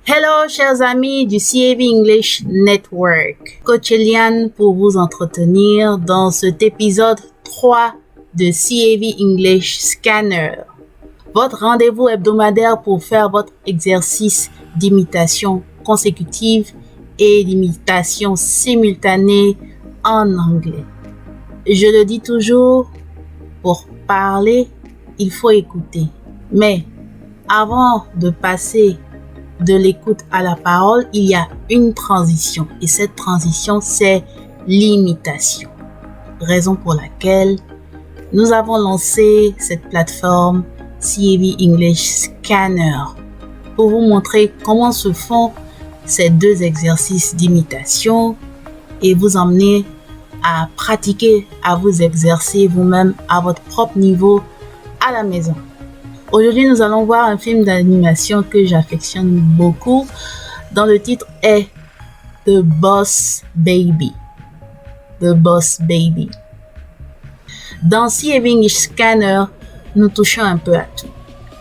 Hello chers amis du CAV English Network, Coach Eliane pour vous entretenir dans cet épisode 3 de CAV English Scanner. Votre rendez-vous hebdomadaire pour faire votre exercice d'imitation consécutive et d'imitation simultanée en anglais. Je le dis toujours, pour parler, il faut écouter. Mais avant de passer de l'écoute à la parole, il y a une transition. Et cette transition, c'est l'imitation. Raison pour laquelle nous avons lancé cette plateforme CAV English Scanner pour vous montrer comment se font ces deux exercices d'imitation et vous emmener à pratiquer, à vous exercer vous-même à votre propre niveau à la maison. Aujourd'hui, nous allons voir un film d'animation que j'affectionne beaucoup, dont le titre est The Boss Baby. The Boss Baby. Dans CAV English Scanner, nous touchons un peu à tout.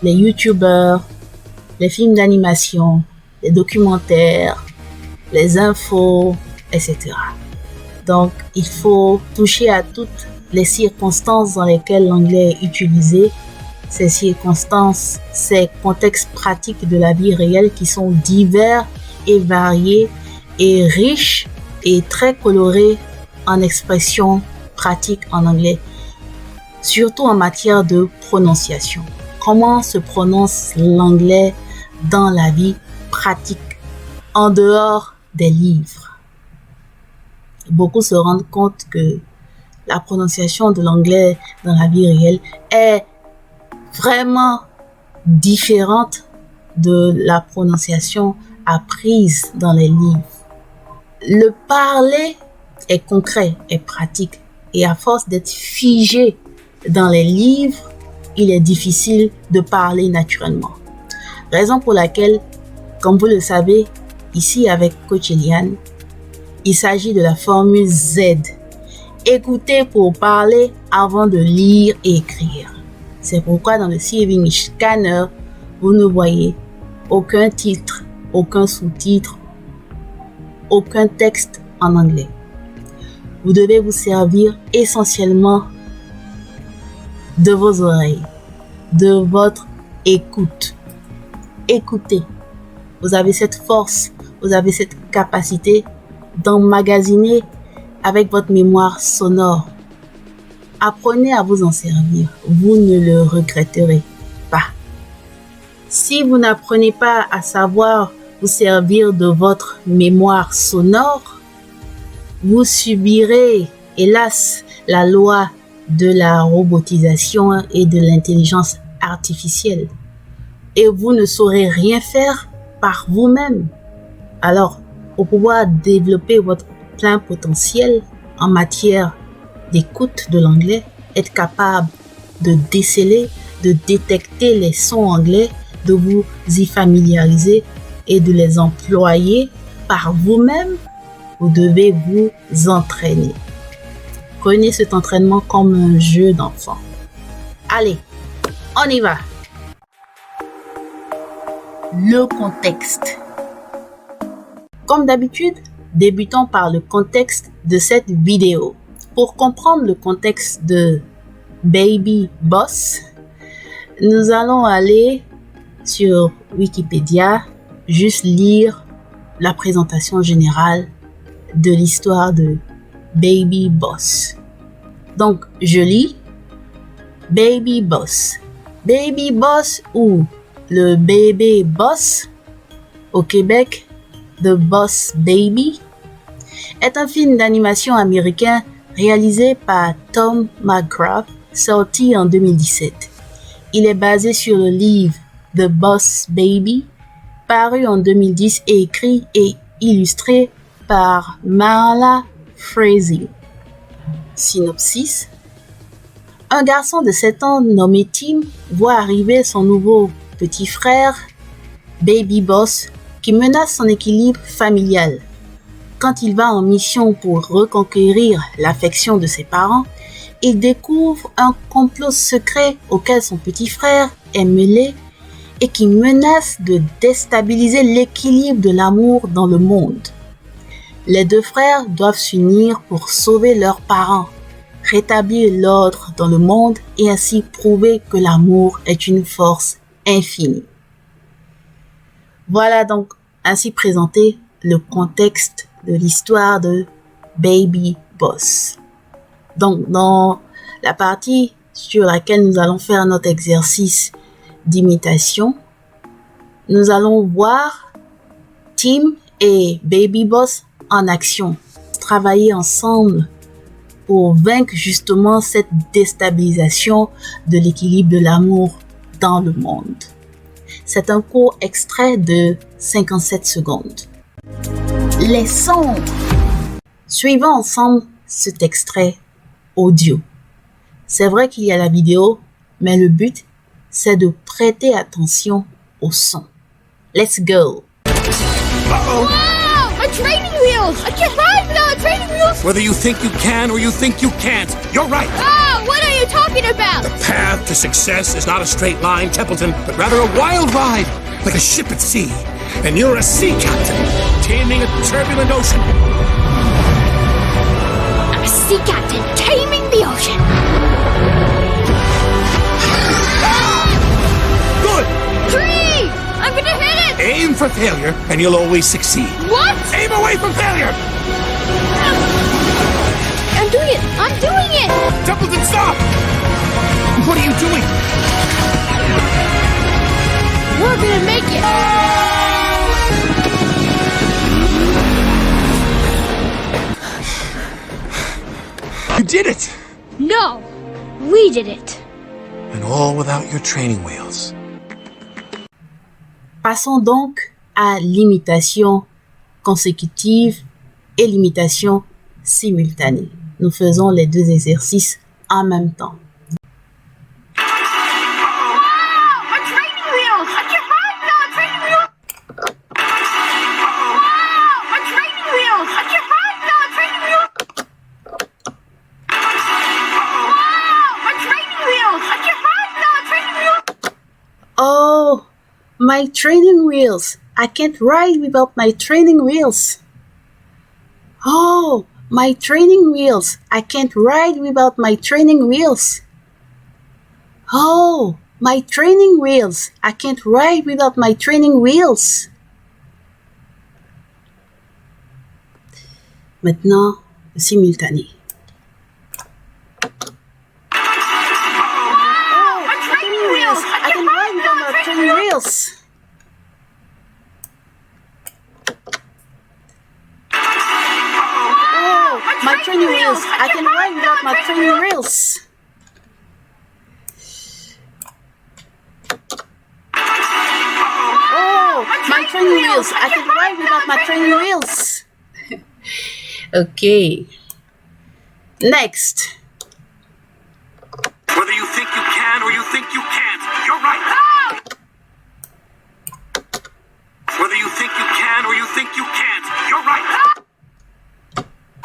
Les YouTubers, les films d'animation, les documentaires, les infos, etc. Donc, il faut toucher à toutes les circonstances dans lesquelles l'anglais est utilisé. Ces circonstances, ces contextes pratiques de la vie réelle qui sont divers et variés et riches et très colorés en expressions pratiques en anglais, surtout en matière de prononciation. Comment se prononce l'anglais dans la vie pratique, en dehors des livres? Beaucoup se rendent compte que la prononciation de l'anglais dans la vie réelle est vraiment différente de la prononciation apprise dans les livres. Le parler est concret, est pratique, et à force d'être figé dans les livres, il est difficile de parler naturellement. Raison pour laquelle, comme vous le savez, ici avec Coach Eliane, il s'agit de la formule Z. Écouter pour parler avant de lire et écrire. C'est pourquoi dans le CAV English Scanner, vous ne voyez aucun titre, aucun sous-titre, aucun texte en anglais. Vous devez vous servir essentiellement de vos oreilles, de votre écoute. Écoutez. Vous avez cette force, vous avez cette capacité d'emmagasiner avec votre mémoire sonore. Apprenez à vous en servir, vous ne le regretterez pas. Si vous n'apprenez pas à savoir vous servir de votre mémoire sonore, vous subirez, hélas, la loi de la robotisation et de l'intelligence artificielle. Et vous ne saurez rien faire par vous-même. Alors, pour pouvoir développer votre plein potentiel en matière d'écoute de l'anglais, être capable de déceler, de détecter les sons anglais, de vous y familiariser et de les employer par vous-même, vous devez vous entraîner. Prenez cet entraînement comme un jeu d'enfant. Allez, on y va! Le contexte. Comme d'habitude, débutons par le contexte de cette vidéo. Pour comprendre le contexte de Baby Boss, nous allons aller sur Wikipédia, juste lire la présentation générale de l'histoire de Baby Boss. Donc, je lis Baby Boss. Baby Boss ou le bébé boss au Québec, The Boss Baby, est un film d'animation américain réalisé par Tom McGraw, sorti en 2017. Il est basé sur le livre The Boss Baby, paru en 2010 et écrit et illustré par Marla Frazee. Synopsis. Un garçon de 7 ans nommé Tim voit arriver son nouveau petit frère, Baby Boss, qui menace son équilibre familial. Quand il va en mission pour reconquérir l'affection de ses parents, il découvre un complot secret auquel son petit frère est mêlé et qui menace de déstabiliser l'équilibre de l'amour dans le monde. Les deux frères doivent s'unir pour sauver leurs parents, rétablir l'ordre dans le monde et ainsi prouver que l'amour est une force infinie. Voilà donc ainsi présenté le contexte de l'histoire de Baby Boss. Donc dans la partie sur laquelle nous allons faire notre exercice d'imitation, nous allons voir Tim et Baby Boss en action, travailler ensemble pour vaincre justement cette déstabilisation de l'équilibre de l'amour dans le monde. C'est un court extrait de 57 secondes. Les sons. Suivons ensemble cet extrait audio. C'est vrai qu'il y a la vidéo, mais le but, c'est de prêter attention au son. Let's go. Uh-oh. Wow, my training wheels! I can't ride without my training wheels! Whether you think you can or you think you can't, you're right. Ah, what are you talking about? The path to success is not a straight line, Templeton, but rather a wild ride, like a ship at sea. And you're a sea captain, taming a turbulent ocean. I'm a sea captain taming the ocean. Good! Tree! I'm gonna hit it! Aim for failure, and you'll always succeed. What? Aim away from failure! I'm doing it! I'm doing it! Templeton, stop! What are you doing? We're gonna make it! You did it! No! We did it! And all without your training wheels. Passons donc à l'imitation consécutive et l'imitation simultanée. Nous faisons les deux exercices en même temps. Oh, my training wheels. I can't ride without my training wheels. Oh, my training wheels. I can't ride without my training wheels. Oh, my training wheels. I can't ride without my training wheels. Maintenant, le simultané. I can ride without my training wheels. Oh, my training wheels. I can ride without my training wheels. Oh, my training wheels. I can ride without my training wheels. Okay. Next. Whether you think you can or you think you can't, you're right. Whether you think you can or you think you can't, you're right.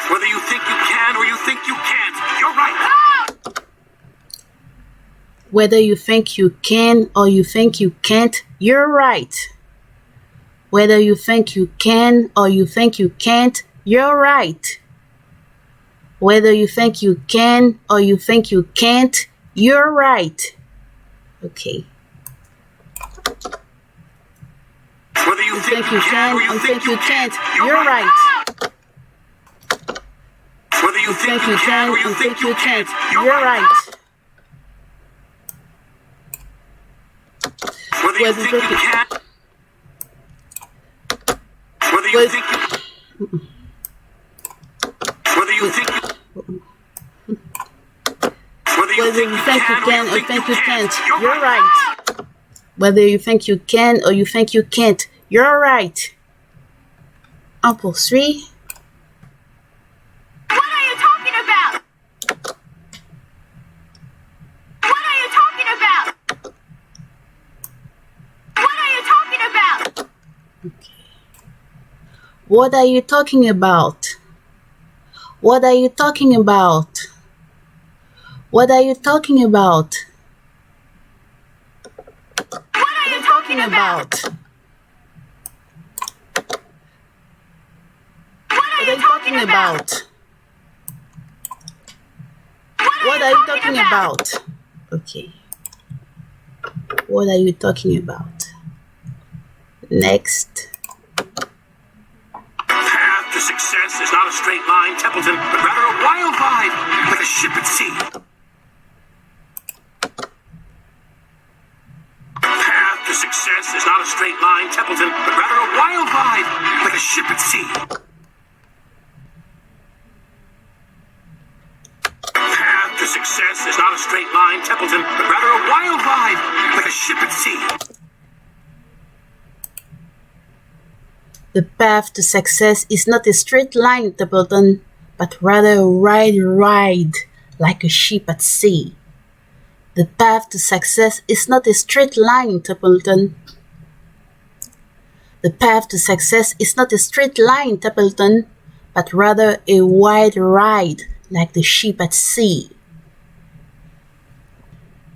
Whether you think you can or you think you can't, you're right. Whether you think you can or you think you can't, you're right. Whether you think you can or you think you can't, you're right. Whether you think you can or you think you can't, you're right. Okay. Whether you Think you can or you think you can't, you're right. Whether you Think you can or you think you can't, you're right. Whether you think you can. Whether you think you. Whether you think you. Whether you think you can or think you can't, you're right. Whether you think you can or you think you can't, you're right. On poursuit. What are you talking about? What are you talking about? What are you talking about? What are you talking about? What are you talking about? What are you talking about? What are you talking talking about? What are you talking about? What are you talking about? Okay. What are you talking about? Next. Path to success is not a straight line, Templeton, but rather a wild ride, like a ship at sea. Path to success is not a straight line, Templeton, but rather a wild ride, like a ship at sea. Path to success is not a straight line, Templeton, but rather a wild ride, like a ship at sea. The path to success is not a straight line, Templeton, but rather a wild ride, like a ship at sea. The path to success is not a straight line, Templeton. The path to success is not a straight line, Templeton, but rather a wide ride, like the ship at sea.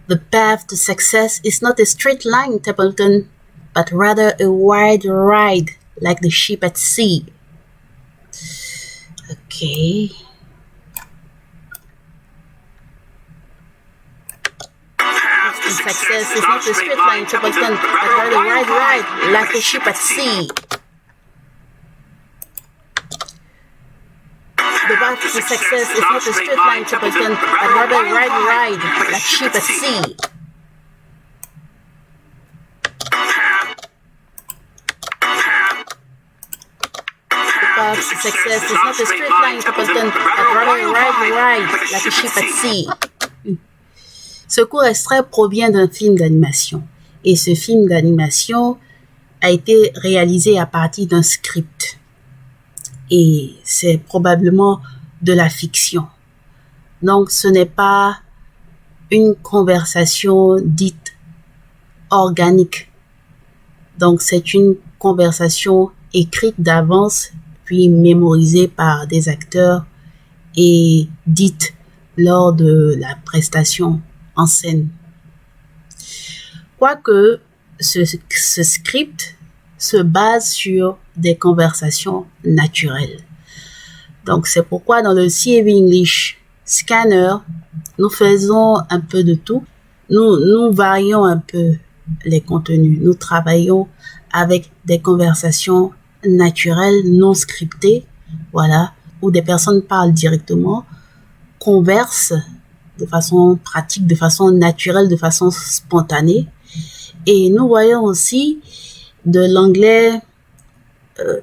The path to success is not a straight line, Templeton, but rather a wide ride, like the ship at sea. Okay. Path to Success is not a straight line, Templeton, but rather a wide ride, like a ship at sea. The path to success is not a straight line, Templeton, but rather a wide ride, like a ship at sea. Path to success is not a straight line, Templeton, but rather a wide ride, like a ship at sea. Ce court extrait provient d'un film d'animation. Et ce film d'animation a été réalisé à partir d'un script. Et c'est probablement de la fiction. Donc ce n'est pas une conversation dite organique. Donc c'est une conversation écrite d'avance puis mémorisée par des acteurs et dite lors de la prestation en scène. Quoique ce script se base sur des conversations naturelles. Donc c'est pourquoi dans le CAV English Scanner, nous faisons un peu de tout. Nous varions un peu les contenus. Nous travaillons avec des conversations naturelles, non scriptées, voilà, où des personnes parlent directement, conversent de façon pratique, de façon naturelle, de façon spontanée. Et nous voyons aussi de l'anglais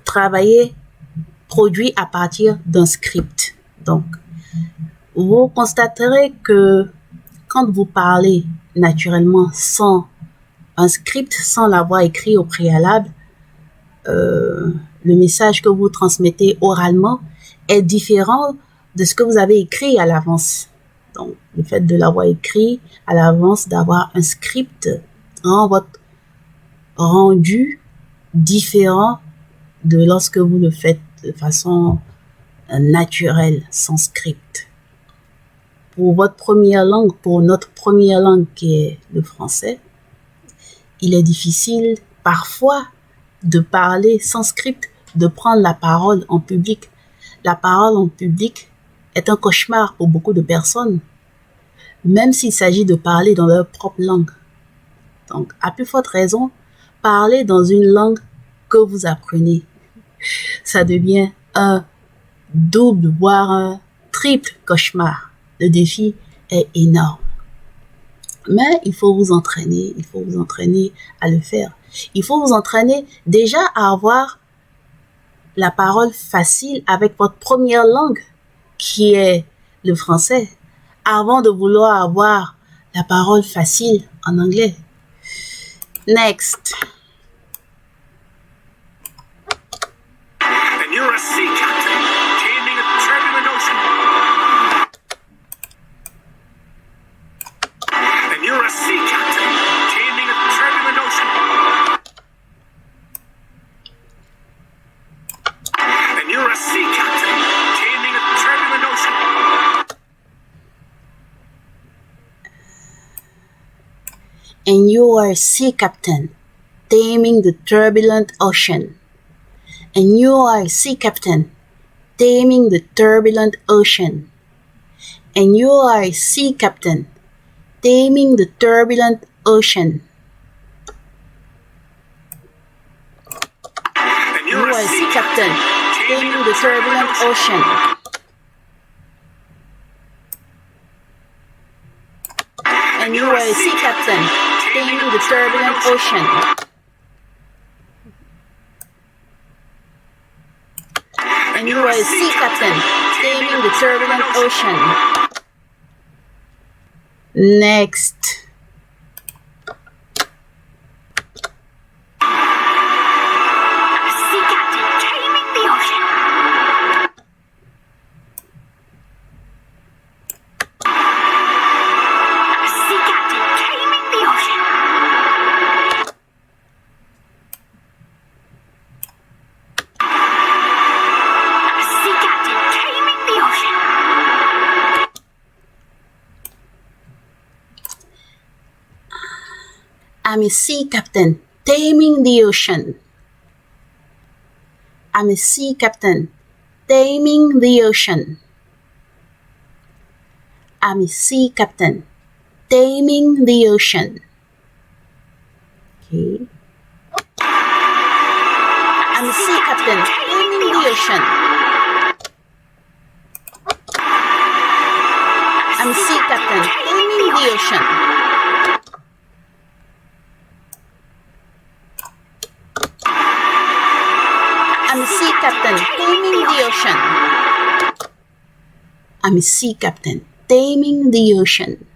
travaillé, produit à partir d'un script. Donc, vous constaterez que quand vous parlez naturellement sans un script, sans l'avoir écrit au préalable, le message que vous transmettez oralement est différent de ce que vous avez écrit à l'avance. Donc, le fait de l'avoir écrit à l'avance, d'avoir un script, rend votre rendu différent de lorsque vous le faites de façon naturelle, sans script. Pour votre première langue, pour notre première langue qui est le français, il est difficile parfois de parler sans script, de prendre la parole en public. La parole en public est un cauchemar pour beaucoup de personnes, même s'il s'agit de parler dans leur propre langue. Donc, à plus forte raison, parler dans une langue que vous apprenez, ça devient un double, voire un triple cauchemar. Le défi est énorme. Mais il faut vous entraîner à le faire. Il faut vous entraîner déjà à avoir la parole facile avec votre première langue, qui est le français, avant de vouloir avoir la parole facile en anglais. Next. And you're a sea captain, taming a turbulent ocean. And you're a sea captain, taming a turbulent ocean. And you're a sea captain, taming a turbulent ocean. And you are a sea captain, taming the turbulent ocean. And you are a sea captain, taming the turbulent ocean. And you are a sea captain, taming the turbulent ocean. And You are a sea captain, taming the turbulent ocean. And you are a sea captain, taming the turbulent ocean. And you are a sea captain, taming the turbulent ocean. Next. Sea captain taming the ocean. Sea captain taming the ocean. Sea captain taming the ocean. I'm a sea captain, taming the ocean. I'm a sea captain, taming the ocean. I'm a sea captain, taming the ocean. Okay. I'm a sea captain, taming the ocean. I'm a sea captain, taming the ocean. I'm a sea captain, taming the ocean. I'm a sea captain, taming the ocean.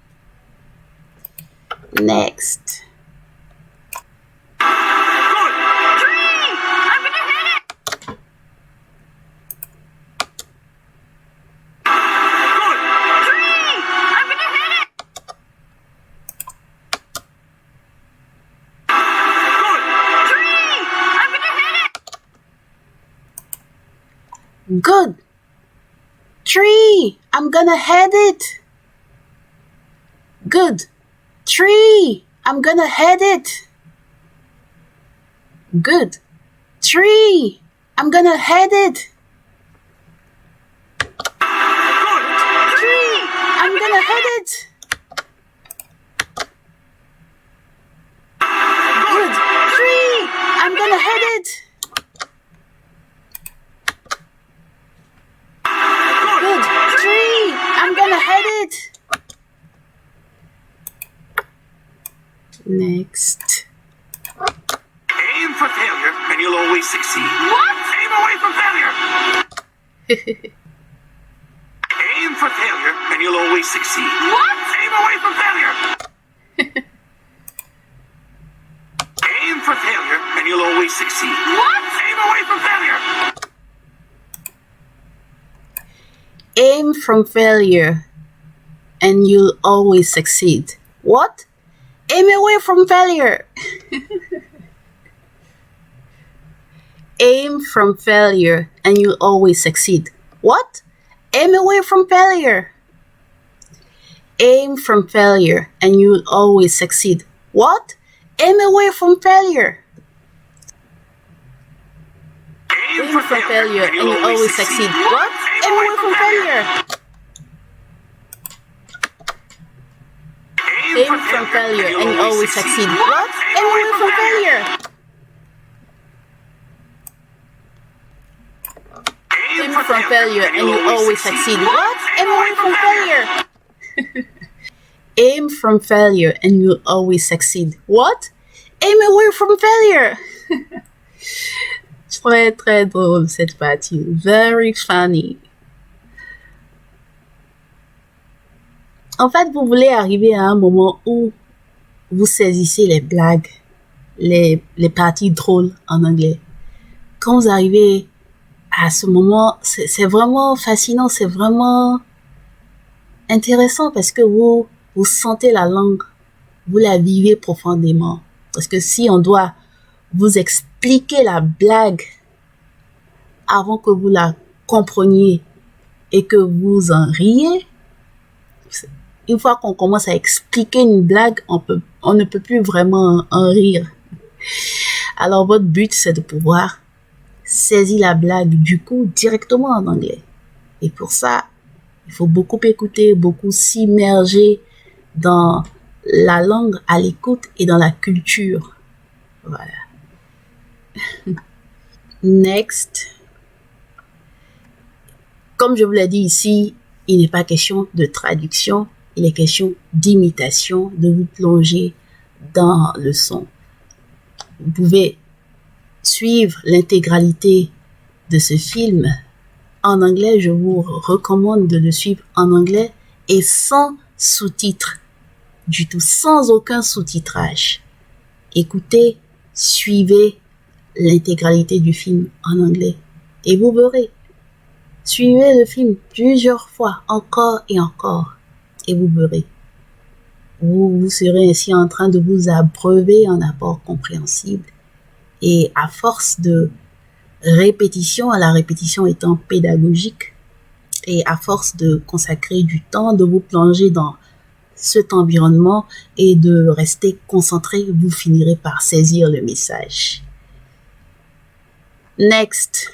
Next. Good. Tree, I'm gonna head it. Good. Tree, I'm gonna head it. Good. Tree, I'm gonna head it. Tree, I'm gonna head it. Good. Tree, I'm gonna head it. Good. Tree, I'm gonna head it. Next. Aim for failure, and you'll always succeed. What? Aim away from failure. Aim for failure, and you'll always succeed. What? Aim away from failure. Aim for failure, and you'll always succeed. What? Aim away from failure. Aim from failure and you'll always succeed. What? Aim away from failure. Aim from failure and you'll always succeed. What? Aim away from failure. Aim from failure and you'll always succeed. What? Aim away from failure. Aim from failure and you'll always succeed. What? Aim away from failure. Aim from failure and you always succeed. What? Aim away from failure. Aim from failure and you always succeed. What? Aim away from failure. Aim from failure and you'll always succeed. What? Aim away from failure. Très, très drôle cette partie. Very funny. En fait, vous voulez arriver à un moment où vous saisissez les blagues, les parties drôles en anglais. Quand vous arrivez à ce moment, c'est vraiment fascinant, c'est vraiment intéressant parce que vous sentez la langue, vous la vivez profondément. Parce que si on doit vous expliquer la blague avant que vous la compreniez et que vous en riez, une fois qu'on commence à expliquer une blague, on ne peut plus vraiment en rire. Alors, votre but, c'est de pouvoir saisir la blague du coup directement en anglais. Et pour ça, il faut beaucoup écouter, beaucoup s'immerger dans la langue à l'écoute et dans la culture. Voilà. Next. Comme je vous l'ai dit ici, il n'est pas question de traduction, il est question d'imitation, de vous plonger dans le son. Vous pouvez suivre l'intégralité de ce film en anglais. Je vous recommande de le suivre en anglais et sans sous-titres du tout, sans aucun sous-titrage. Écoutez, suivez l'intégralité du film en anglais et vous verrez. Suivez le film plusieurs fois, encore et encore, et vous verrez. Vous serez ainsi en train de vous abreuver en apports compréhensibles. Et à force de répétition, la répétition étant pédagogique, et à force de consacrer du temps, de vous plonger dans cet environnement et de rester concentré, vous finirez par saisir le message. Next.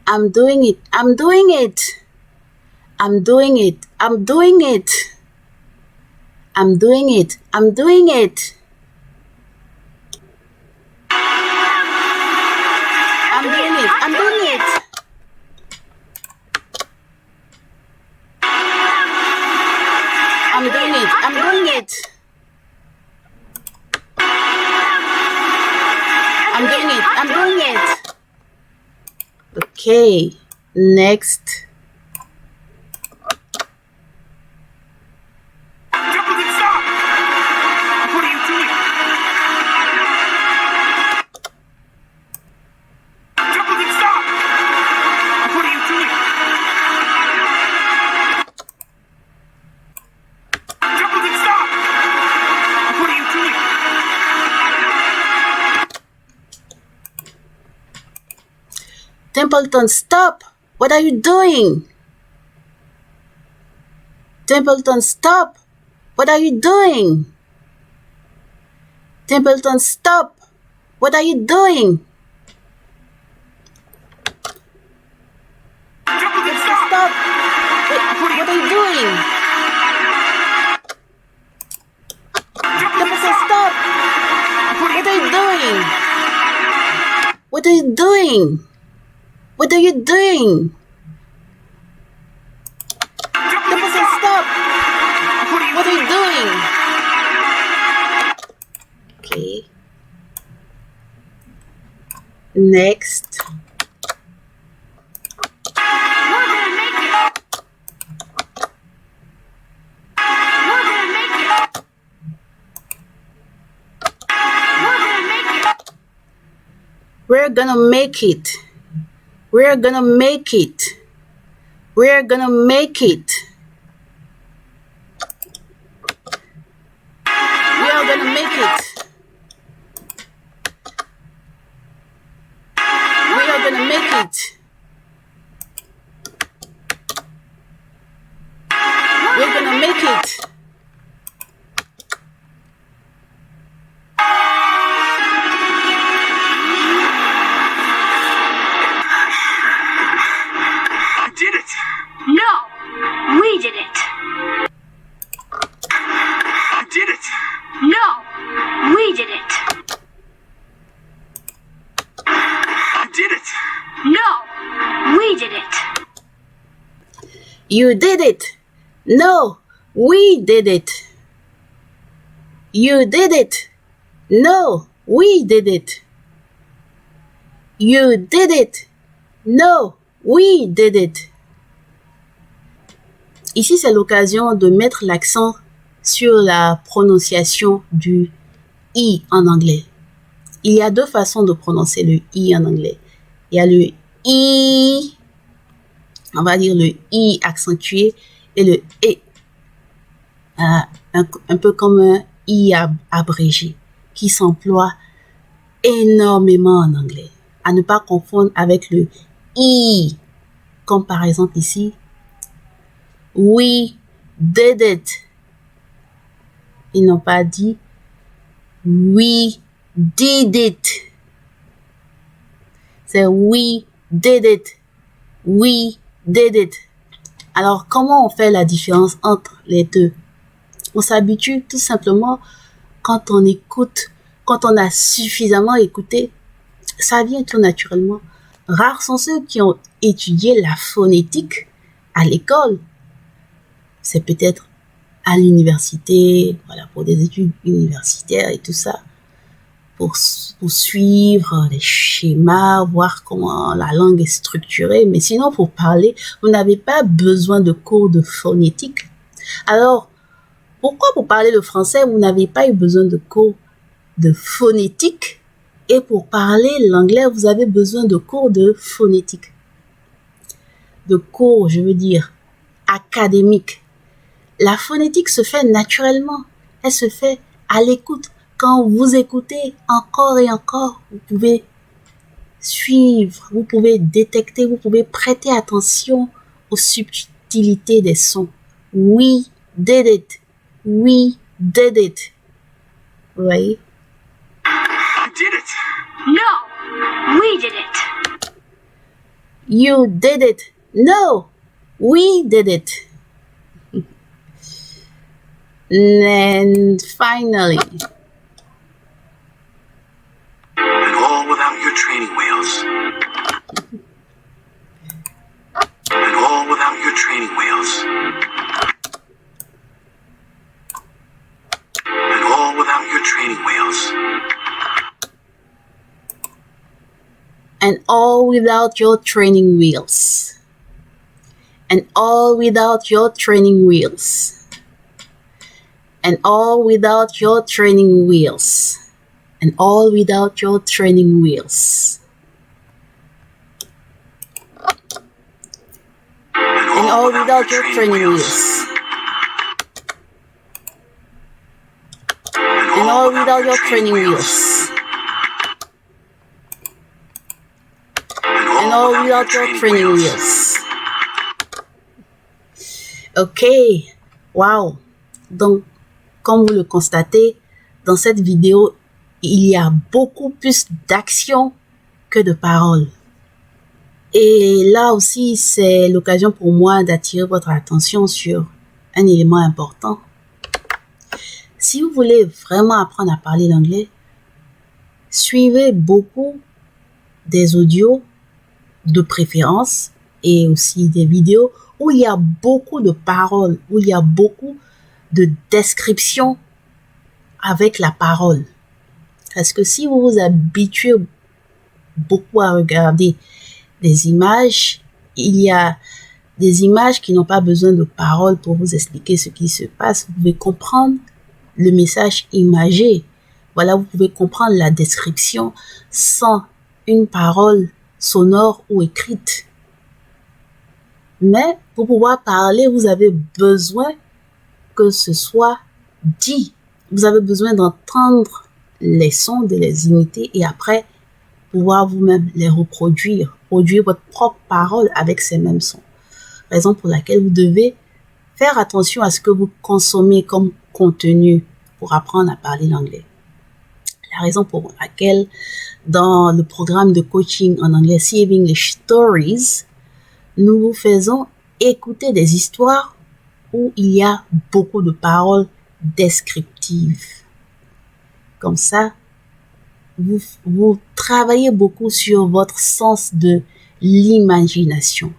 I'm doing it. I'm doing it. I'm doing it. I'm doing it. I'm doing it. I'm doing it. I'm doing it. I'm doing it. I'm doing it. I'm doing it. I'm doing it. I'm doing it. Okay, next. Templeton, stop! What are you doing? Templeton, stop! What are you doing? Templeton, stop! What are you doing? Templeton, stop! What are you doing? Templeton, stop! What are you doing? Templeton, stop! What are you doing? Templeton, stop! Stop! Wait, what are you doing? Templeton, stop! What are you doing? What are you doing? What are you doing? Templeton, stop! What are you doing? Okay. Next. We're gonna make it. We're gonna make it. We're gonna make it. We're gonna make it. We're gonna make it. We are gonna make it. We are gonna make it. We're gonna make it. You did it! No, we did it. You did it! No, we did it. You did it! No, we did it. You did it. No, we did it. You did it. No, we did it. You did it. No, we did it. Ici, c'est l'occasion de mettre l'accent sur la prononciation du I en anglais. Il y a deux façons de prononcer le I en anglais. Il y a le I. On va dire le I accentué et le E. Un peu comme un I abrégé qui s'emploie énormément en anglais. À ne pas confondre avec le I. Comme par exemple ici. We did it. Ils n'ont pas dit we did it. C'est we did it. We did it. Alors, comment on fait la différence entre les deux? On s'habitue tout simplement quand on écoute, quand on a suffisamment écouté, ça vient tout naturellement. Rares sont ceux qui ont étudié la phonétique à l'école. C'est peut-être à l'université, voilà, pour des études universitaires et tout ça, pour suivre les schémas, voir comment la langue est structurée. Mais sinon, pour parler, vous n'avez pas besoin de cours de phonétique. Alors, pourquoi pour parler le français, vous n'avez pas eu besoin de cours de phonétique? Et pour parler l'anglais, vous avez besoin de cours de phonétique. De cours, je veux dire, académiques. La phonétique se fait naturellement. Elle se fait à l'écoute. Quand vous écoutez encore et encore, vous pouvez suivre, vous pouvez détecter, vous pouvez prêter attention aux subtilités des sons. We did it. We did it. Vous voyez? You did it. No, we did it. You did it. No, we did it. And finally, And all without your training wheels. And all without your training wheels. And all without your training wheels. and all without your training wheels. And all without your training wheels. And all without your training wheels. And all without your training wheels. And all without your training wheels. And all without your training wheels. And all without your training wheels. Ok, wow. Donc, comme vous le constatez, dans cette vidéo, il y a beaucoup plus d'action que de paroles. Et là aussi, c'est l'occasion pour moi d'attirer votre attention sur un élément important. Si vous voulez vraiment apprendre à parler l'anglais, suivez beaucoup des audios de préférence et aussi des vidéos où il y a beaucoup de paroles, où il y a beaucoup de descriptions avec la parole. Parce que si vous vous habituez beaucoup à regarder des images, il y a des images qui n'ont pas besoin de paroles pour vous expliquer ce qui se passe. Vous pouvez comprendre le message imagé. Voilà, vous pouvez comprendre la description sans une parole sonore ou écrite. Mais pour pouvoir parler, vous avez besoin que ce soit dit. Vous avez besoin d'entendre les sons, de les imiter et après pouvoir vous-même les reproduire, produire votre propre parole avec ces mêmes sons. Raison pour laquelle vous devez faire attention à ce que vous consommez comme contenu pour apprendre à parler l'anglais. La raison pour laquelle dans le programme de coaching en anglais CAV English Stories, nous vous faisons écouter des histoires où il y a beaucoup de paroles descriptives. Comme ça, vous travaillez beaucoup sur votre sens de l'imagination.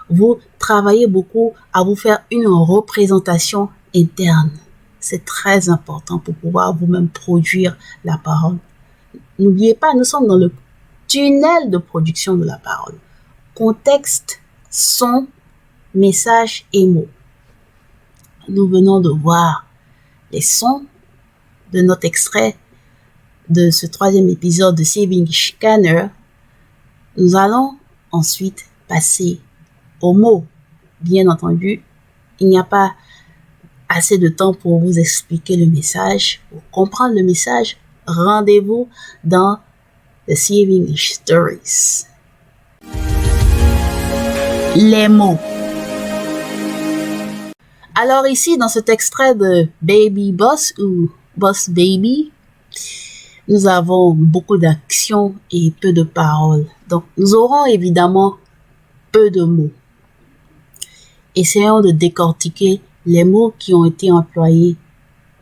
Vous travaillez beaucoup à vous faire une représentation interne. C'est très important pour pouvoir vous-même produire la parole. N'oubliez pas, nous sommes dans le tunnel de production de la parole. Contexte, son, message et mots. Nous venons de voir les sons de notre extrait de ce 3e épisode de CAV English Scanner. Nous allons ensuite passer aux mots. Bien entendu, il n'y a pas assez de temps pour vous expliquer le message. Pour comprendre le message, rendez-vous dans The CAV English Stories. Les mots. Alors ici, dans cet extrait de Baby Boss ou Boss Baby, nous avons beaucoup d'actions et peu de paroles. Donc, nous aurons évidemment peu de mots. Essayons de décortiquer les mots qui ont été employés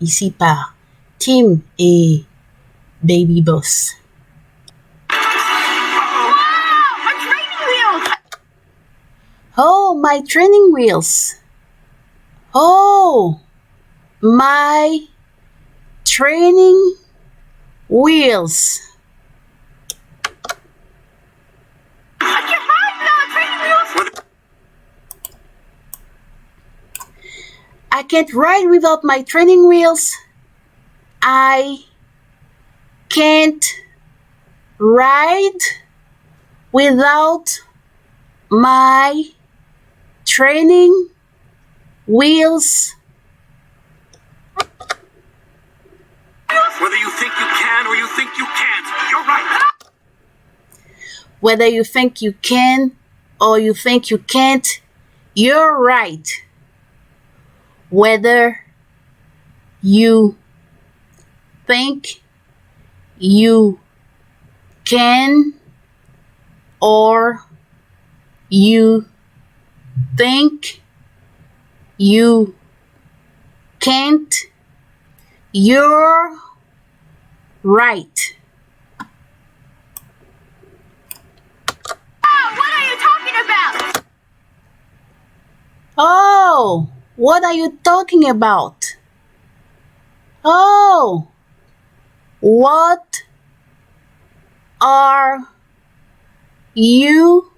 ici par Tim et Baby Boss. Oh, my training wheels. Oh, my training wheels. I can't ride without training wheels. I can't ride without my training wheels. I can't ride without my training wheels. Whether you think you can or you think you can't, you're right. Whether you think you can or you think you can't, you're right. Whether you think you can or you think you can't, you're right. What are you talking about? Oh, what are you talking about? Oh, what are you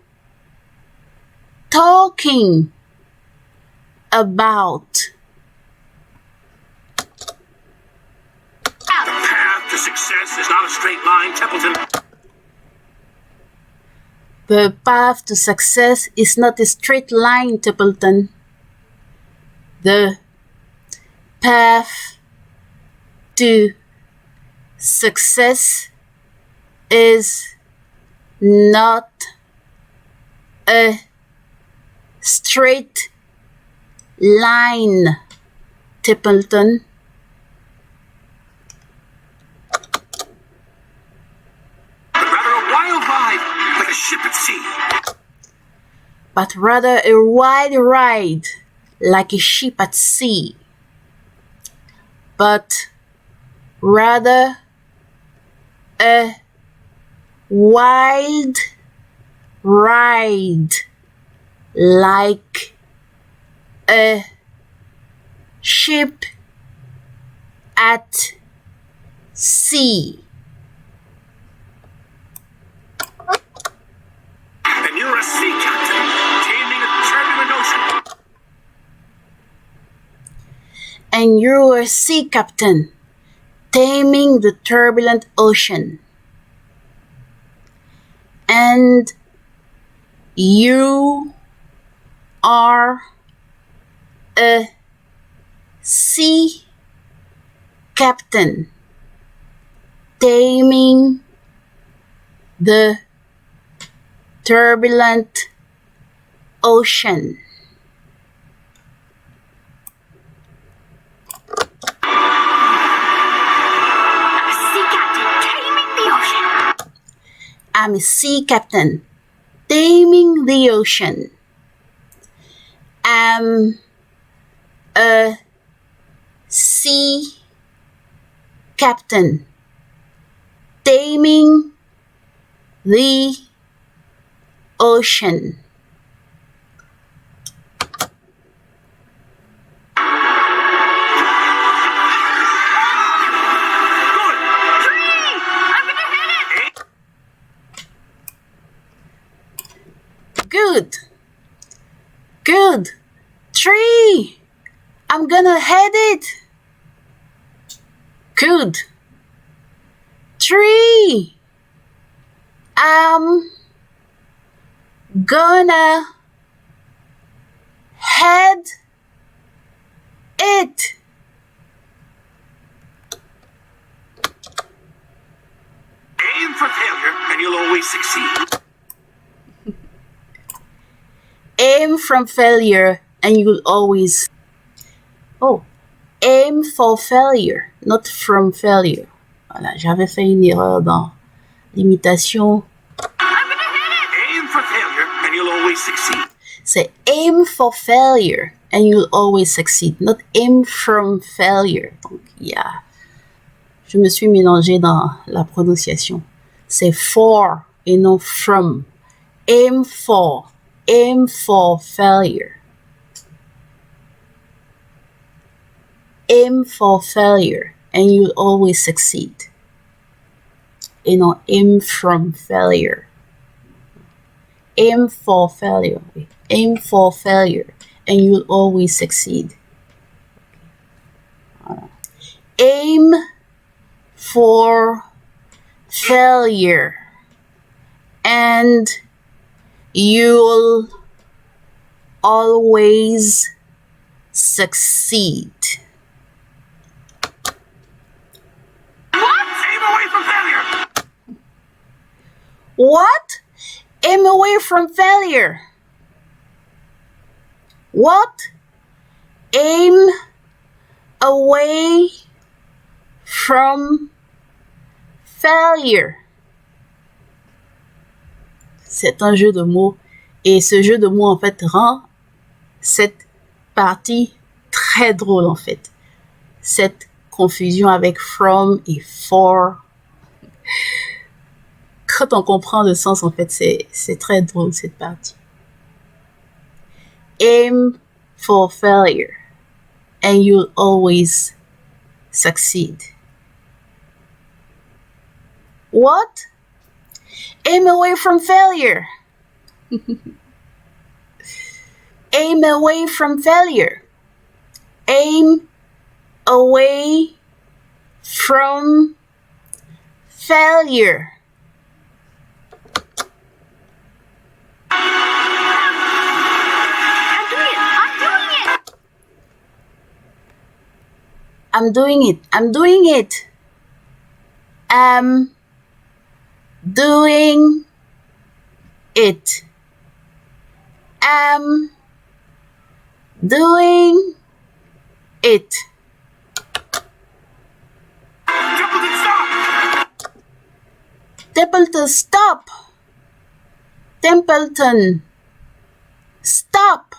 talking about? The path to success is not a straight line, Templeton. The path to success is not a straight line, Templeton. The path to success is not a straight line, Templeton. But rather a wild ride, like a ship at sea. But rather a wild ride, like a ship at sea. But rather a wild ride, like a ship at sea. And you're a sea captain, taming a turbulent ocean. And you're a sea captain, taming the turbulent ocean. And you are a sea captain, taming the turbulent ocean. I'm a sea captain, taming the ocean. I'm a sea captain, taming the ocean. Good. Good. Tree. I'm gonna head it. Good. Tree. I'm gonna head it. Aim for failure and you'll always succeed. Aim from failure and you'll always... Oh, aim for failure, not from failure. Voilà, j'avais fait une erreur dans l'imitation. Aim for failure and you'll always succeed. C'est aim for failure and you'll always succeed, not aim from failure. Donc, yeah. Je me suis mélangée dans la prononciation. C'est for et non from. Aim for failure. Aim for failure and you'll always succeed. Et non aim from failure. Aim for failure. Aim for failure and you'll always succeed. Aim for failure and you'll always succeed. Aim away from failure. What? Aim away from failure. What? Aim away from failure. C'est un jeu de mots et ce jeu de mots en fait rend cette partie très drôle en fait. Cette confusion avec from et for. Quand on comprend le sens en fait, c'est très drôle cette partie. Aim for failure and you'll always succeed. What? Aim away from failure. Aim away from failure. Aim away from failure. I'm doing it. I'm doing it. I'm doing it. I'm doing it. Templeton, stop! Templeton, stop!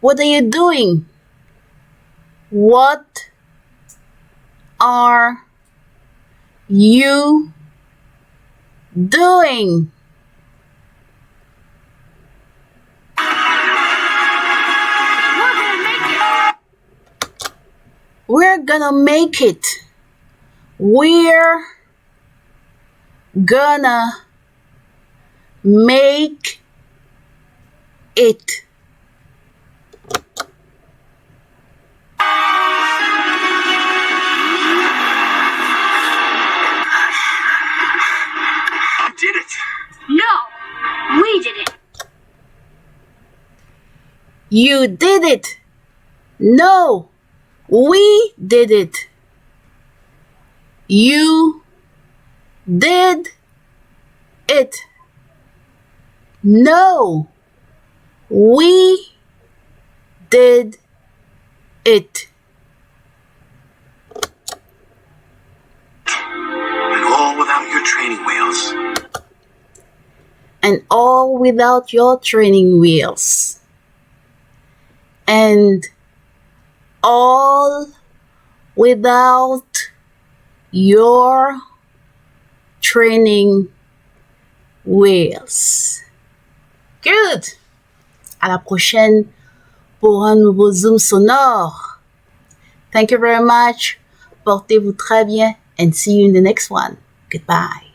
What are you doing? What are you doing? We're gonna make it. We're gonna make it. You did it. No, we did it. You did it. No, we did it. You did it. No, we did it. And all without your training wheels. And all without your training wheels. And all without your training wheels. Good. À la prochaine pour un nouveau Zoom sonore. Thank you very much. Portez-vous très bien and see you in the next one. Goodbye.